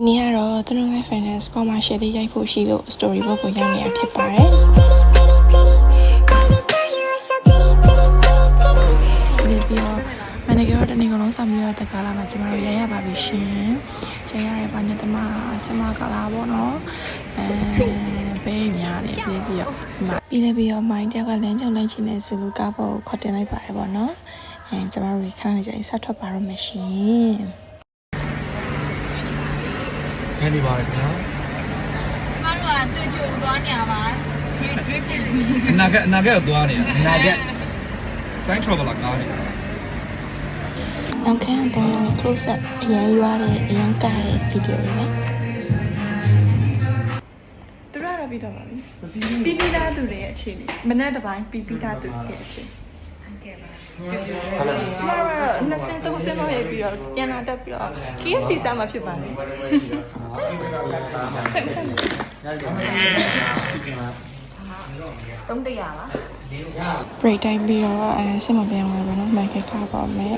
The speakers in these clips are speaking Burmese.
နေ့ကတော့သူတို့ live finance commercial လေးရိုက်ဖို့ရှိလို့ story book ကိုရောက်နေတာဖြစ်ပါတယ်။ဒီပြီးတော့မန်နေဂျာတနေ့ကလုံးဆောင်ပြီးတော့တကားလာမှာကျမတို့ရရပါပြီရှင်။ရရတဲ့ဘာနဲ့တမဆမကလာပေါ့နော်။ဘဲများနေပြီးတော့ပြီးတော့မိုင်းတက်ကလမ်းကြောင်းလိုက်ချင်တဲ့ဆိုလို့ကားပေါ်ကိုခေါ်တင်လိုက်ပါတယ်ပေါ့နော်။ကျမတို့ခဏနေကြရင်ဆက်ထွက်ပါတော့မယ်ရှင်။ညနေပါတယ်ခင်ဗျာကျမတို့ကတွေ့ကြုံသွားနေရပါ drift ဖြစ်ပြီအနာဂတ်ကိုသွားနေတာအနာဂတ် time traveler ကားနေနောက်ခန်းတော့ close up အရင်ရွာတဲ့အရင်ကတဲ့ video တွေပါသူတို့ကတော့ပြီးတော့ပါပြီပြီးသားသူတွေရဲ့အခြေအနေမနေ့တစ်ပိုင်းပြီးသားသူတွေရဲ့အခြေအနေကျမတို့23ဆင်းလောက်ရပြီးတော့ပြန်လာတက်ပြီးတော့ KFC စားမှဖြစ်ပါလေ300ပါ break time ပြီးတော့စစ်မပြောင်းလာပါတော့ market ထားပါမယ်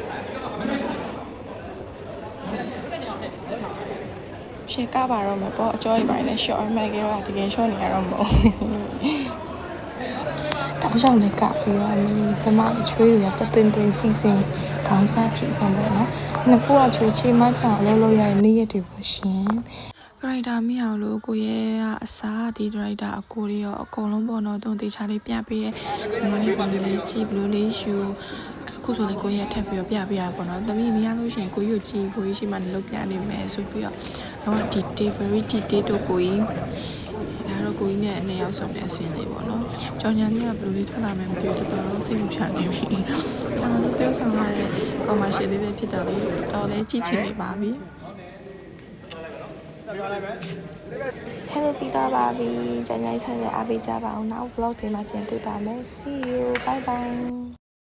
ရှေ့ကပါတော့မယ်ပေါ့အကျော်ကြီးပိုင်းလဲ short market တော့တကယ် short နေရတော့မဟုတ်တောက်လျှောက်လေးကပြီးတော့မင်းကျမချွေးတွေကတသွင်းစီစဉ်ခေါင်းစားချီဆောင်ပေါ့နော်နှစ်ဖူးကချွေးချေမချအောင်လုပ်ရတဲ့နေ့ရက်တွေပေါ့ရှင်ဒရိုက်တာမရအောင်လို့ကိုရဲ့အစားဒီဒရိုက်တာအကိုတွေရောအကုန်လုံးပေါ့နော်တုံးတေချာလေးပြပေးရဲ့ဒီမလေးဘလူးလေးချီဘလူးလေးရှူအခုဆိုလေကိုရဲ့ထပ်ပြီးတော့ပြပေးရပေါ့နော်သမီးမရလို့ရှိရင်ကိုရွတ်ကြီးကိုကြီးရှိမှလုပ်ပြနေမယ်ဆိုပြီးတော့ဒီ very detail တို့ကိုကြီးဒါတော့ကိုကြီးနဲ့နှစ်ယောက်ဆုံးတဲ့အဆင်းလေးပေါ့နော်ကြောင်ညာလေးကဘလူးလေးထွက်လာမယ်မသိဘူးတော်တော်စိတ်မချနေပြီကျွန်တော်တို့တောက်ဆောင်ရတဲ့ commercial လေးတွေဖြစ်တော့လေတော်လေးကြည့်ချင်နေပါပြီ Hello ပြီးတော့ပါပြီ။ကြောင်ညာထားတဲ့အားပေးကြပါအောင်။နောက် vlog တွေမှာပြန်တွေ့ပါမယ်။ See you. Bye bye.